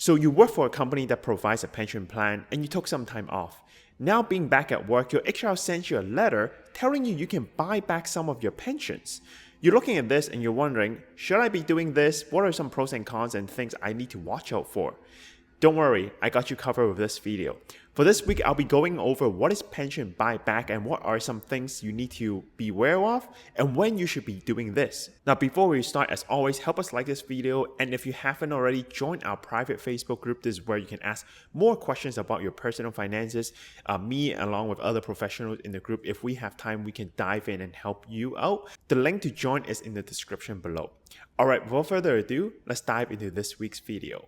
So you work for a company that provides a pension plan and you took some time off. Now being back at work, your HR sends you a letter telling you can buy back some of your pensions. You're looking at this and you're wondering, should I be doing this? What are some pros and cons and things I need to watch out for? Don't worry, I got you covered with this video. For this week, I'll be going over what is pension buyback and what are some things you need to be aware of and when you should be doing this. Now, before we start, as always, help us like this video, and if you haven't already, join our private Facebook group. This is where you can ask more questions about your personal finances. Me, along with other professionals in the group, if we have time, we can dive in and help you out. The link to join is in the description below. Alright, without further ado, let's dive into this week's video.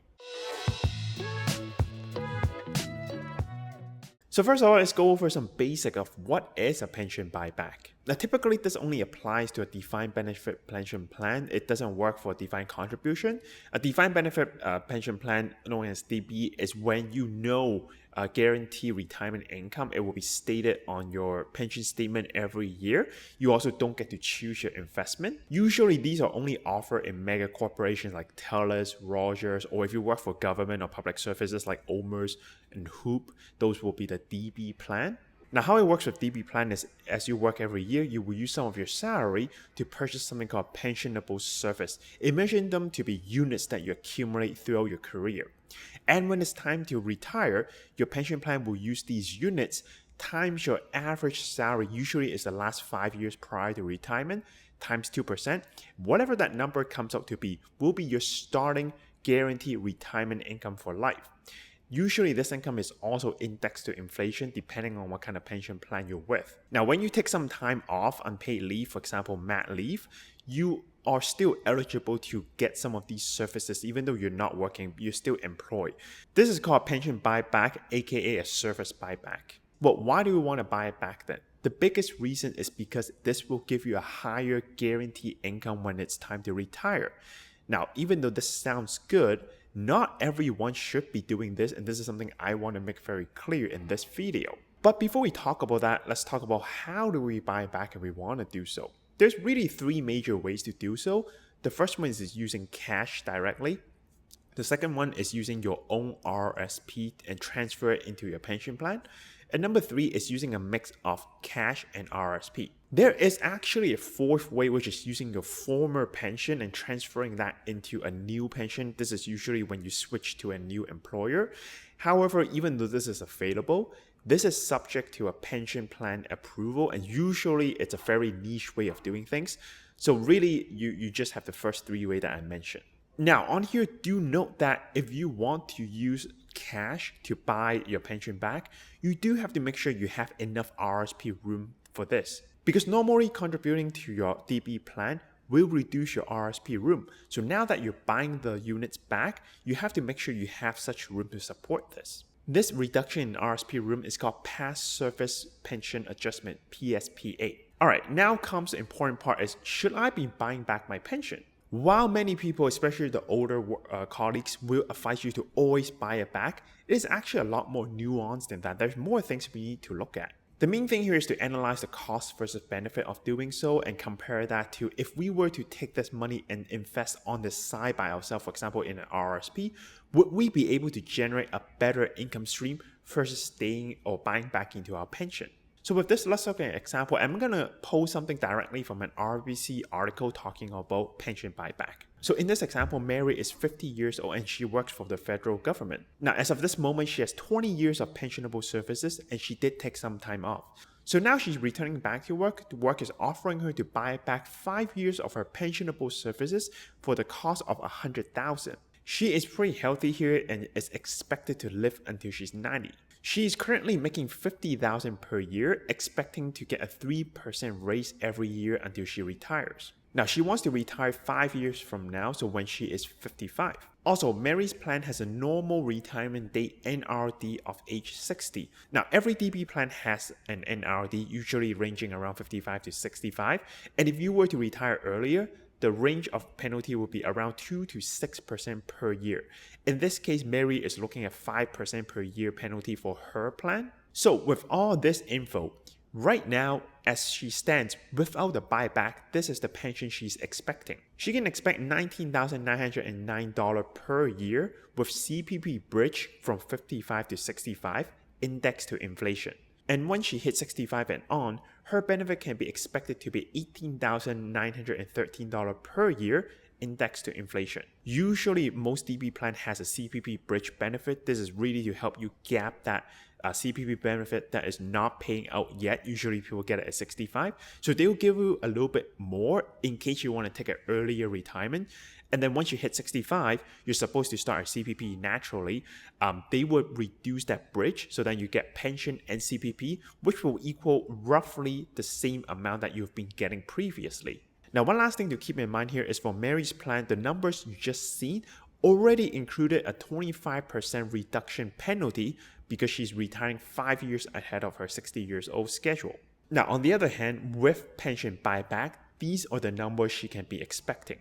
So first of all, let's go over some basic of what is a pension buyback. Now typically this only applies to a defined benefit pension plan. It doesn't work for a defined contribution. A defined benefit pension plan, known as DB, is when you know guarantee retirement income. It will be stated on your pension statement every year. You also don't get to choose your investment. Usually these are only offered in mega corporations like TELUS, Rogers, or if you work for government or public services like OMERS and HOOP, those will be the DB plan. Now, how it works with DB plan is as you work every year, you will use some of your salary to purchase something called pensionable service. Imagine them to be units that you accumulate throughout your career. And when it's time to retire, your pension plan will use these units times your average salary, usually is the last 5 years prior to retirement, times 2%. Whatever that number comes out to be will be your starting guaranteed retirement income for life. Usually this income is also indexed to inflation depending on what kind of pension plan you're with. Now, when you take some time off, unpaid leave, for example, mat leave, you are still eligible to get some of these services even though you're not working, you're still employed. This is called pension buyback, aka a service buyback. But why do we want to buy it back then? The biggest reason is because this will give you a higher guaranteed income when it's time to retire. Now, even though this sounds good, not everyone should be doing this, and this is something I want to make very clear in this video. But before we talk about that, let's talk about how do we buy back if we want to do so. There's really three major ways to do so. The first one is using cash directly. The second one is using your own RRSP and transfer it into your pension plan. And number three is using a mix of cash and RRSP. There is actually a fourth way, which is using your former pension and transferring that into a new pension. This is usually when you switch to a new employer. However, even though this is available, this is subject to a pension plan approval, and usually it's a very niche way of doing things. So really, you just have the first three ways that I mentioned. Now, on here, do note that if you want to use cash to buy your pension back, you do have to make sure you have enough RRSP room for this. Because normally contributing to your DB plan will reduce your RRSP room. So now that you're buying the units back, you have to make sure you have such room to support this. This reduction in RRSP room is called Past Service Pension Adjustment, PSPA. Alright, now comes the important part is, should I be buying back my pension? While many people, especially the older colleagues, will advise you to always buy it back, it is actually a lot more nuanced than that. There's more things we need to look at. The main thing here is to analyze the cost versus benefit of doing so and compare that to if we were to take this money and invest on the side by ourselves, for example, in an RRSP, would we be able to generate a better income stream versus staying or buying back into our pension? So with this, let's look at an example. I'm going to post something directly from an RBC article talking about pension buyback. So in this example, Mary is 50 years old and she works for the federal government. Now, as of this moment, she has 20 years of pensionable services and she did take some time off. So now she's returning back to work. The work is offering her to buy back 5 years of her pensionable services for the cost of $100,000. She is pretty healthy here and is expected to live until she's 90. She is currently making $50,000 per year, expecting to get a 3% raise every year until she retires. Now, she wants to retire 5 years from now, so when she is 55. Also, Mary's plan has a normal retirement date NRD of age 60. Now, every DB plan has an NRD, usually ranging around 55 to 65. And if you were to retire earlier, the range of penalty will be around 2 to 6% per year. In this case, Mary is looking at 5% per year penalty for her plan. So with all this info, Right now, as she stands without the buyback, this is the pension she's expecting. She can expect $19,909 per year with CPP bridge from 55 to 65 indexed to inflation. And once she hits 65 and on, her benefit can be expected to be $18,913 per year indexed to inflation. Usually, most DB plan has a CPP bridge benefit. This is really to help you gap that CPP benefit that is not paying out yet. Usually people get it at 65. So they'll give you a little bit more in case you want to take an earlier retirement. And then once you hit 65, you're supposed to start a CPP naturally. They would reduce that bridge so that you get pension and CPP, which will equal roughly the same amount that you've been getting previously. Now, one last thing to keep in mind here is for Mary's plan, the numbers you just seen already included a 25% reduction penalty because she's retiring 5 years ahead of her 60 years old schedule. Now, on the other hand, with pension buyback, these are the numbers she can be expecting.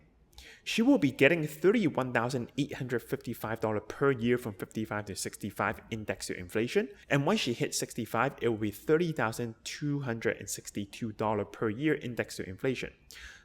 She will be getting $31,855 per year from 55 to 65 indexed to inflation. And once she hits 65, it will be $30,262 per year indexed to inflation.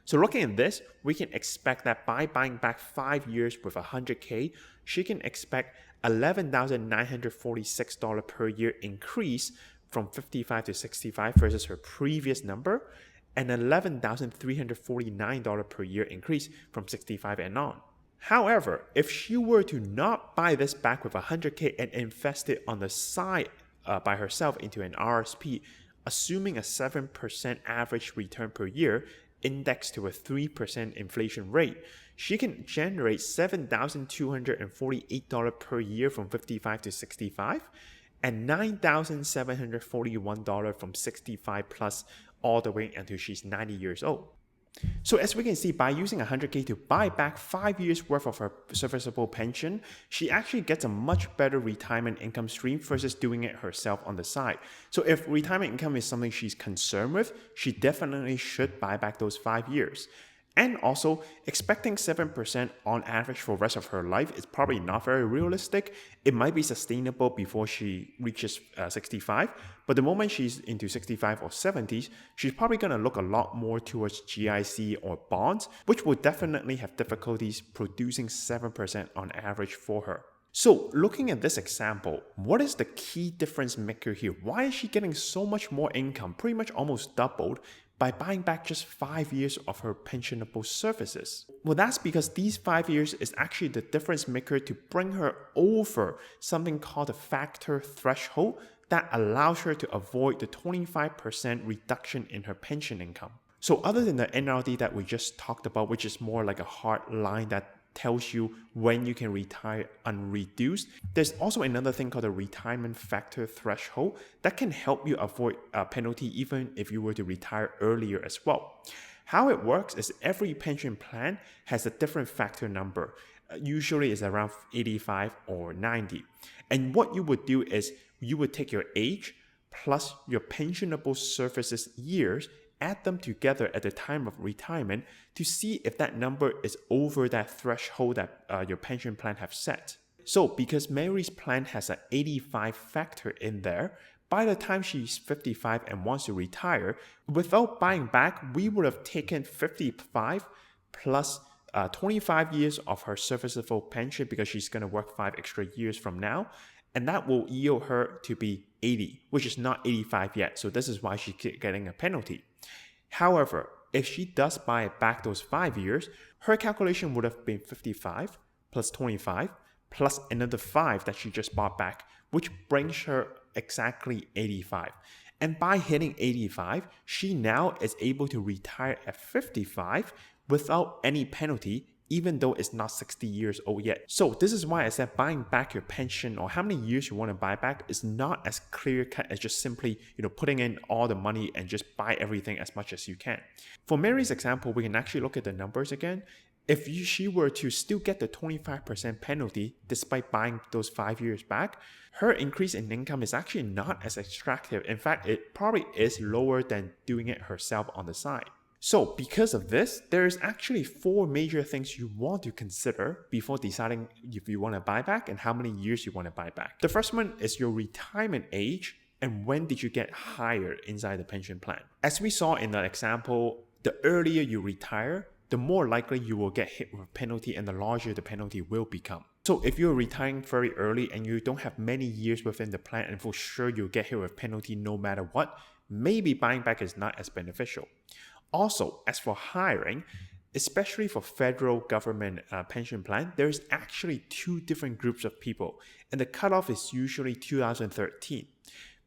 So looking at this, we can expect that by buying back 5 years with $100K, she can expect $11,946 per year increase from 55 to 65 versus her previous number, and $11,349 per year increase from 65 and on. However, if she were to not buy this back with $100K and invest it on the side by herself into an RRSP, assuming a 7% average return per year, indexed to a 3% inflation rate, she can generate $7,248 per year from 55 to 65 and $9,741 from 65 plus all the way until she's 90 years old. So as we can see, by using $100K to buy back 5 years worth of her serviceable pension, she actually gets a much better retirement income stream versus doing it herself on the side. So if retirement income is something she's concerned with, she definitely should buy back those 5 years. And also, expecting 7% on average for the rest of her life is probably not very realistic. It might be sustainable before she reaches 65, but the moment she's into 65 or 70s, she's probably going to look a lot more towards GIC or bonds, which will definitely have difficulties producing 7% on average for her. So looking at this example, what is the key difference maker here? Why is she getting so much more income, pretty much almost doubled, by buying back just 5 years of her pensionable services? Well, that's because these 5 years is actually the difference maker to bring her over something called a factor threshold that allows her to avoid the 25% reduction in her pension income. So other than the NRD that we just talked about, which is more like a hard line that tells you when you can retire unreduced, there's also another thing called a retirement factor threshold that can help you avoid a penalty even if you were to retire earlier as well. How it works is every pension plan has a different factor number. Usually it's around 85 or 90. And what you would do is you would take your age plus your pensionable services years, add them together at the time of retirement to see if that number is over that threshold that your pension plan have set. So because Mary's plan has an 85 factor in there, by the time she's 55 and wants to retire, without buying back, we would have taken 55 plus 25 years of her serviceable pension because she's going to work 5 extra years from now. And that will yield her to be 80, which is not 85 yet. So this is why she's getting a penalty. However, if she does buy back those 5 years, her calculation would have been 55 plus 25 plus another 5 that she just bought back, which brings her exactly 85. And by hitting 85, she now is able to retire at 55 without any penalty, even though it's not 60 years old yet. So this is why I said buying back your pension or how many years you want to buy back is not as clear cut as just simply, putting in all the money and just buy everything as much as you can. For Mary's example, we can actually look at the numbers again. If she were to still get the 25% penalty despite buying those 5 years back, her increase in income is actually not as attractive. In fact, it probably is lower than doing it herself on the side. So because of this, there's actually 4 major things you want to consider before deciding if you want to buy back and how many years you want to buy back. The first one is your retirement age and when did you get hired inside the pension plan. As we saw in the example, the earlier you retire, the more likely you will get hit with a penalty and the larger the penalty will become. So if you're retiring very early and you don't have many years within the plan and for sure you'll get hit with a penalty no matter what, maybe buying back is not as beneficial. Also, as for hiring, especially for federal government pension plan, there's actually two different groups of people, and the cutoff is usually 2013.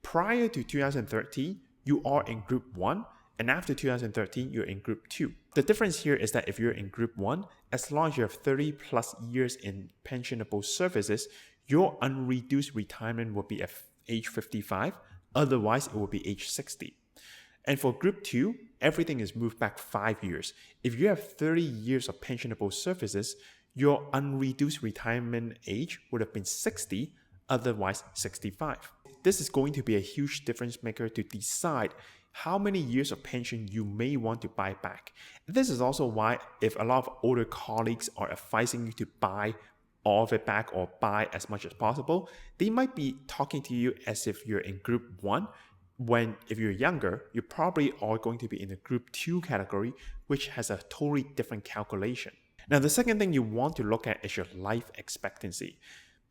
Prior to 2013, you are in group 1, and after 2013, you're in group 2. The difference here is that if you're in group 1, as long as you have 30 plus years in pensionable services, your unreduced retirement will be at age 55, otherwise it will be age 60. And for group 2, everything is moved back 5 years. If you have 30 years of pensionable services, your unreduced retirement age would have been 60, otherwise 65. This is going to be a huge difference maker to decide how many years of pension you may want to buy back. This is also why if a lot of older colleagues are advising you to buy all of it back or buy as much as possible, they might be talking to you as if you're in group 1, when if you're younger, you probably are going to be in the group 2 category, which has a totally different calculation. Now, the second thing you want to look at is your life expectancy.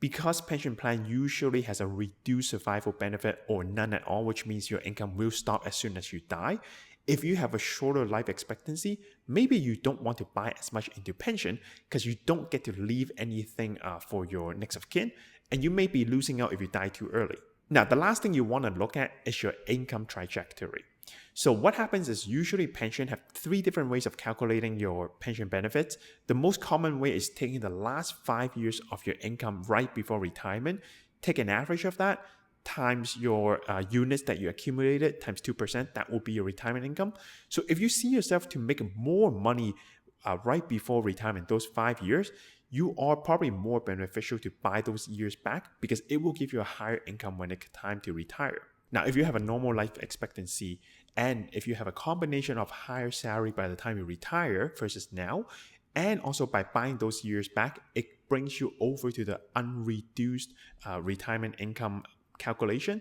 Because pension plan usually has a reduced survival benefit or none at all, which means your income will stop as soon as you die. If you have a shorter life expectancy, maybe you don't want to buy as much into pension because you don't get to leave anything for your next of kin, and you may be losing out if you die too early. Now, the last thing you want to look at is your income trajectory. So what happens is usually pension have 3 different ways of calculating your pension benefits. The most common way is taking the last 5 years of your income right before retirement, take an average of that, times your units that you accumulated, times 2%, that will be your retirement income. So if you see yourself to make more money right before retirement, those 5 years, you are probably more beneficial to buy those years back because it will give you a higher income when it's time to retire. Now, if you have a normal life expectancy and if you have a combination of higher salary by the time you retire versus now, and also by buying those years back, it brings you over to the unreduced retirement income calculation.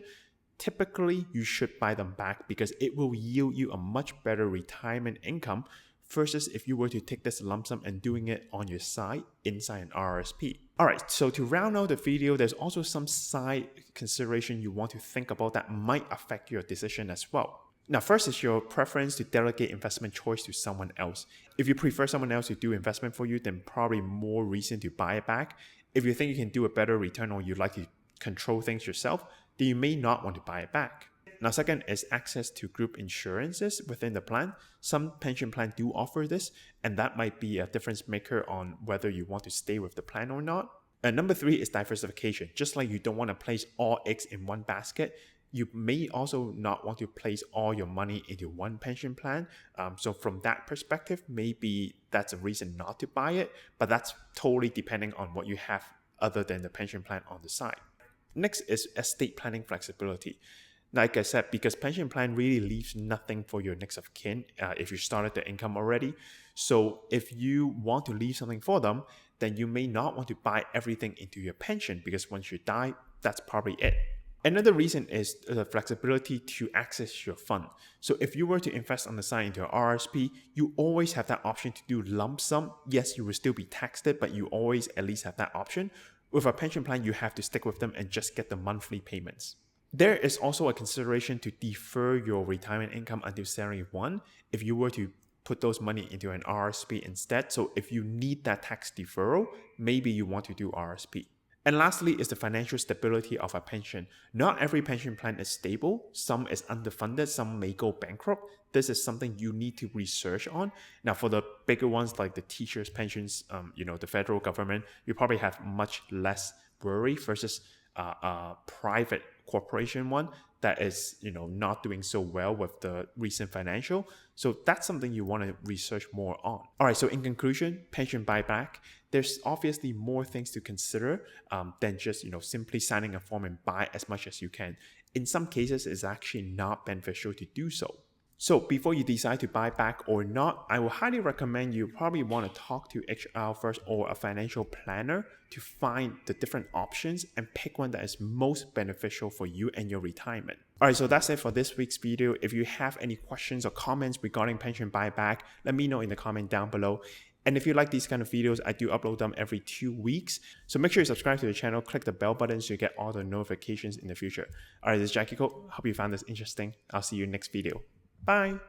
Typically, you should buy them back because it will yield you a much better retirement income versus if you were to take this lump sum and doing it on your side inside an RRSP. Alright, so to round out the video, there's also some side consideration you want to think about that might affect your decision as well. Now, first is your preference to delegate investment choice to someone else. If you prefer someone else to do investment for you, then probably more reason to buy it back. If you think you can do a better return or you'd like to control things yourself, then you may not want to buy it back. Now, second is access to group insurances within the plan. Some pension plans do offer this, and that might be a difference maker on whether you want to stay with the plan or not. And number 3 is diversification. Just like you don't want to place all eggs in one basket, you may also not want to place all your money into one pension plan. So from that perspective, maybe that's a reason not to buy it, but that's totally depending on what you have other than the pension plan on the side. Next is estate planning flexibility. Like I said, because pension plan really leaves nothing for your next of kin if you started the income already. So if you want to leave something for them, then you may not want to buy everything into your pension because once you die, that's probably it. Another reason is the flexibility to access your fund. So if you were to invest on the side into an RRSP, you always have that option to do lump sum. Yes, you will still be taxed it, but you always at least have that option. With a pension plan, you have to stick with them and just get the monthly payments. There is also a consideration to defer your retirement income until 71 if you were to put those money into an RRSP instead. So if you need that tax deferral, maybe you want to do RRSP. And lastly is the financial stability of a pension. Not every pension plan is stable. Some is underfunded, some may go bankrupt. This is something you need to research on. Now for the bigger ones like the teachers' pensions, the federal government, you probably have much less worry versus a private corporation one that is not doing so well with the recent financial. So that's something you want to research more on. All right, so in conclusion, pension buyback, there's obviously more things to consider than just simply signing a form and buy as much as you can. In some cases, it's actually not beneficial to do so. So before you decide to buy back or not, I will highly recommend you probably want to talk to HR first or a financial planner to find the different options and pick one that is most beneficial for you and your retirement. Alright, so that's it for this week's video. If you have any questions or comments regarding pension buyback, let me know in the comment down below. And if you like these kind of videos, I do upload them every 2 weeks. So make sure you subscribe to the channel, click the bell button so you get all the notifications in the future. Alright, this is Jacky. Hope you found this interesting. I'll see you next video. Bye.